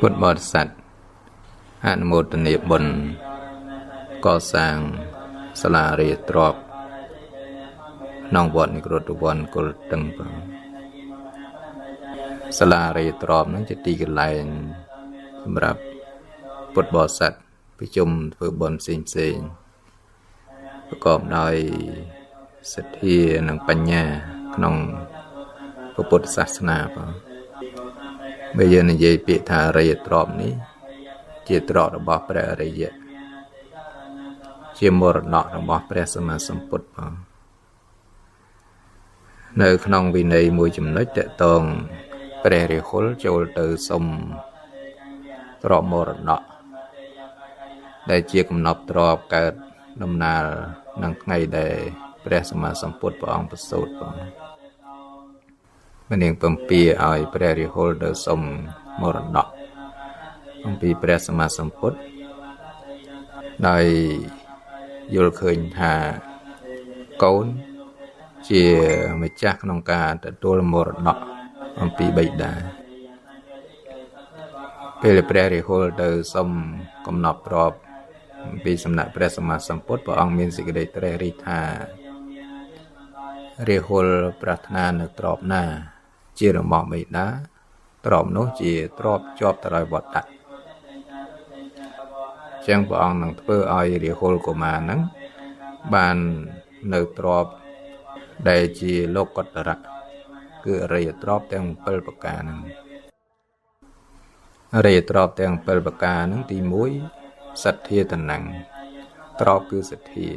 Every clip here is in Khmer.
ពុទ្ធបរិស័ទអនុមោទនាបុណ្យកសាងសាលារៀនទ្រព្យក្នុងវត្តនិក្រតវ័នគុលតឹងសាលារៀនទ្រព្យនឹងជាទីកន្លែងសម្រាប់ពុទ្ធបរិស័ទប្រជុំធ្វើបុណ្យផ្សេងប្រកបដោយសទ្ធានិងបញ្ញាក្នុងពុទ្ធសាសនាបើយើងនិយាយពាក្យថារៀនទ្រព្យនេះជាទ្រព្យរបស់ព្រះអរិយជាមរតករបស់ព្រះសម្មាសម្ពុទ្ធនៅក្នុងវិន័យមួយចំណុចតកតងព្រះរាហុលចូលទៅសុំទ្រព្យមរតកដែលជាកំណប់ទ្រព្យកើតដំណើរនឹងថ្ងៃដែលព្រះសម្មាសម្ពុទ្ធព្រះអង្គប្រសូតព្រះនាងពំពាឲ្យព្រះរាហុលទៅសុំមរតកអំពីព្រះសម្មាសម្ពុទ្ធដោយយល់ឃើញថាកូនជាម្ចាស់ក្នុងការទទួលមរតកអំពីបិតាពេលព្រះរាហុលទៅសុំកំណប់ទ្រព្យអំពីសំណាក់ព្រះសម្មាសម្ពុទ្ធព្រះអង្គមានសេចក្តីត្រេះរិះថារាហុលប្រាថ្នានៅទ្រព្យណាជារបស់បិតាទ្រព្យនោះជាទ្រព្យជាប់ទៅដោយវត្តៈចឹងព្រះអង្គនឹងធ្វើឲ្យរាហុលកុមារហ្នឹងបាននៅទ្រព្យដែលជាលោកុត្តរៈគឺអរិយទ្រព្យទាំង7ប្រការហ្នឹងអរិយទ្រព្យទាំង7ប្រការហ្នឹងទី1សទ្ធាតនੰទ្រព្យគឺសទ្ធា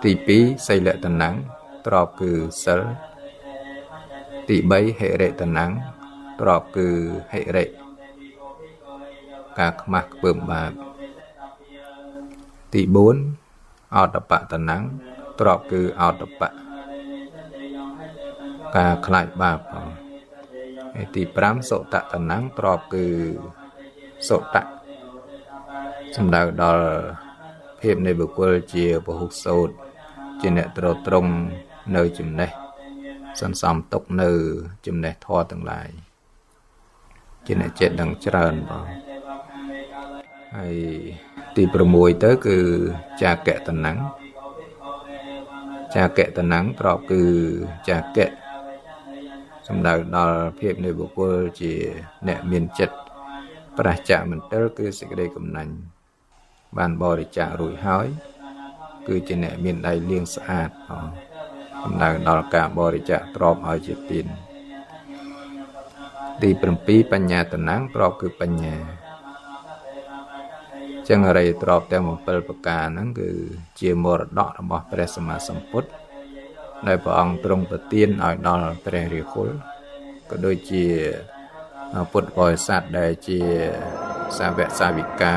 ទី2សីលតនੰទ្រព្យគឺសិលទី3ហិរិតនੰទ្រព្យគឺហិរិការខ្មាស់ខ្ពើមបាបទី4អតបតនੰទ្រព្យគឺអតបៈការខ្លាចបាបហើយទី5សុតតនੰទ្រព្យគឺសុតៈសំដៅដល់ភាពនៃបុគ្គលជាពហុសោតជាអ្នកត្រត្រង់នៅចំណេះសន្សំទុកនៅចំណេះធម៌ទាំងឡាយជាអ្នកចេះដឹងច្រើនហើយទី6ទៅគឺចាកៈតនੰចាកៈតនੰទ្រព្យគឺចាកៈសំដៅដល់ភាពនៃបុគ្គលជាអ្នកមានចិត្តប្រះចាកមន្ទិលគឺសេចក្តីកំណាញ់បានបរិច្ចាគរួចហើយគឺជាអ្នកមានដៃលាងស្អាតសំដៅដល់ការបរិច្ចាគទ្រព្យឲ្យជាទានទី7បញ្ញាតនੰទ្រព្យគឺបញ្ញាចឹងអរិយទ្រព្យទាំង7ប្រការហ្នឹងគឺជាមរតករបស់ព្រះសម្មាសម្ពុទ្ធដែលព្រះអង្គទ្រង់ប្រទានឲ្យដល់ព្រះរាហុលក៏ដូចជាពុទ្ធបរិស័ទដែលជាសាវកសាវិកា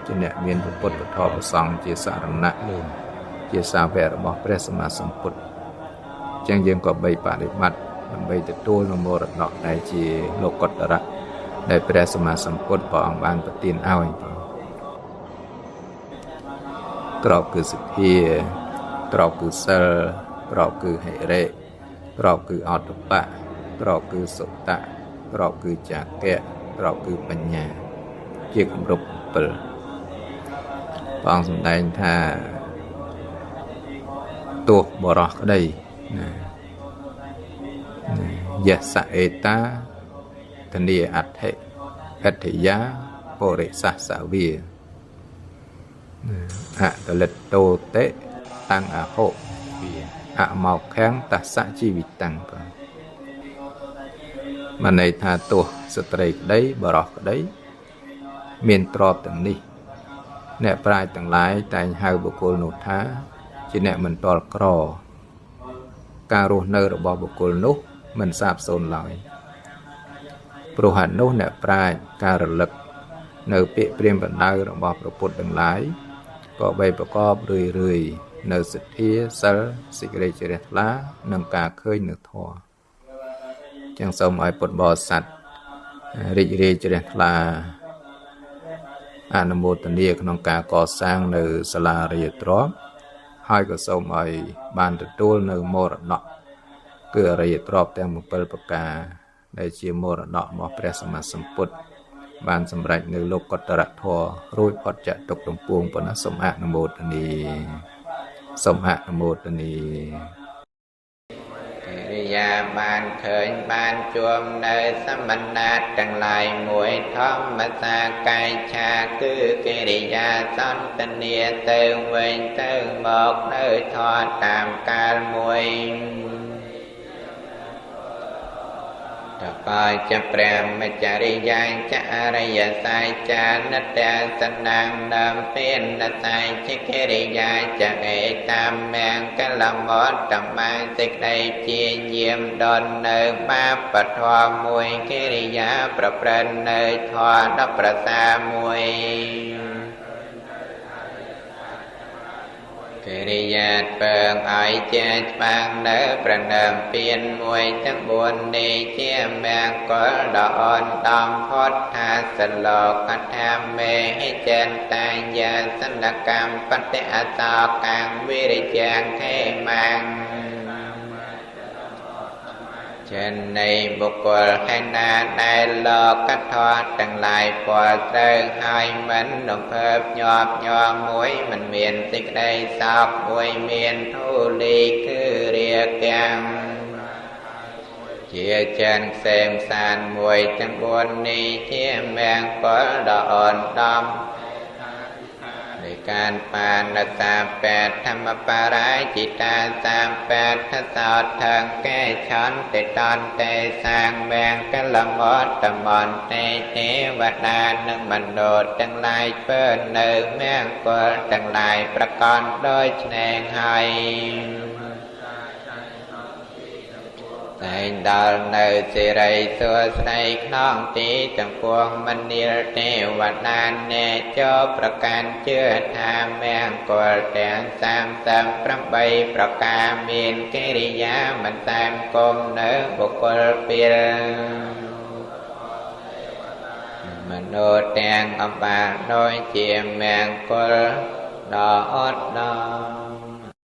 ជាអ្នកមានពុទ្ធពធប្រសង្ឃជាសរណៈជាសាវករបស់ព្រះសម្មាសម្ពុទ្ធចឹងយើងក៏បីបដិបត្តិដើម្បីទទួលនូវមរតកដែលជាលោកុត្តរៈដែលព្រះសម្មាសម្ពុទ្ធព្រះអង្គបានប្រទានឲ្យទ្រព្យគឺសទ្ធាទ្រព្យគឺសិលទ្រព្យគឺហិរិទ្រព្យគឺអតបៈទ្រព្យគឺសុតៈទ្រព្យគឺចាកៈទ្រព្យគឺបញ្ញាជាគម្រប់7ព្រះអង្គសម្ដែងថាទោះបរោះក្តីយសៈអេតាធនីអដ្ឋិអដ្ឋិយាបរិសស្សវាអតលិតតោតេតាំងអហុអមោខាំងតសៈជីវិតាំងបានន័យថាទោះស្ត្រីក្តីបរោះក្តីមានទ្រព្យទាំងនេះអ្នកប្រាជ្ញទាំងឡាយតែងហៅបុគ្គលនោះថាជាអ្នកមិនទាល់ក្រការរស់នៅរបស់បុគ្គលនោះមិនសាបសូន្យឡើយព្រោះហេតុនោះអ្នកប្រាជ្ញការរលឹកនៅពាក្យព្រាហ្មណ៍បណ្ដៅរបស់ព្រះពុទ្ធទាំងឡាយក៏បីប្រកបរឿយនៅសទ្ធាសិលសេចក្តីជ្រះថ្លានិងការឃើញនៅធម៌ចឹងសូមឲ្យពុទ្ធបរិស័ទរីករាយជ្រះថ្លាអនុមោទនាក្នុងការកសាងនៅសាលារៀនទ្រព្យហើយក៏សូមឲ្យបានទទួលនៅមរតកគឺអរិយទ្រព្យទាំង7ប្រការ ដែលជាមរតករបស់ព្រះសម្មាសម្ពុទ្ធបានសម្រេចនៅលោកកតរធម៌រួចផុតចាកទុក្ខទាំងពួងប៉ុណ្ណាសូមអនុមោទនាសូមអនុមោទនាកិរិយាបានឃើញបានជួមនៅសមណៈទាំងឡាយមួយធម្មតាកាយឆាគឺកិរិយាសន្ទនាទៅវិញទៅមកនៅធម៌តាមកាលមួយតក៏ជាព្រះមច្ចរិយាចអរិយសាយចានិតសនាងដើមពេនសាយជាកិរិយាចអេតាមមាំងកលមតតំបានសេចក្តីជាយាមដននៅបាបធម៌មួយកិរិយាប្រព្រឹត្តនៅធម៌ដល់ប្រសាមួយកិរិយាពើងឲ្យជាច្បាំងនៅប្រណើមពៀនមួយទាំង4នេះជាមង្គលដ៏អនដំផុតថាសលោកថាមេចិនតាយាសនកម្មបតិអសោកាំងវិរិជាងខេមាំងចេននៃបុគ្គលឯណាដែលលោកធម៌ទាំងឡាយពលត្រូវហើយមិនរំភើបញាប់ញ័រមួយមិនមានសេចក្តីសោកមួយមានធូលីគឺរាកាំងជាចិនផ្សេងសានមួយទាំង4នេះជាមង្គលដ៏អនដំនៃការបានតា8ធម្មបារាយจิតា38ថសោតថងកែឆន្ទតន្តេសាងមង្គលមតមន្តេទេវតានិងមនុស្សទាំងឡាយពើនៅមង្គលទាំងឡាយប្រកបដោយឆ្នែងហើយតែងដល់នៅសិរីសួស្តីក្នុងទីទាំងពួងមនាលទេវតាអ្នកចូលប្រកាន់ជឿថាមង្គលទាំង38ប្រការមានកិរិយាមិនតាមគុំនៅបុគ្គលពេលមនុស្សទាំងអំបាដូចជាមង្គលដ៏អត់ដល់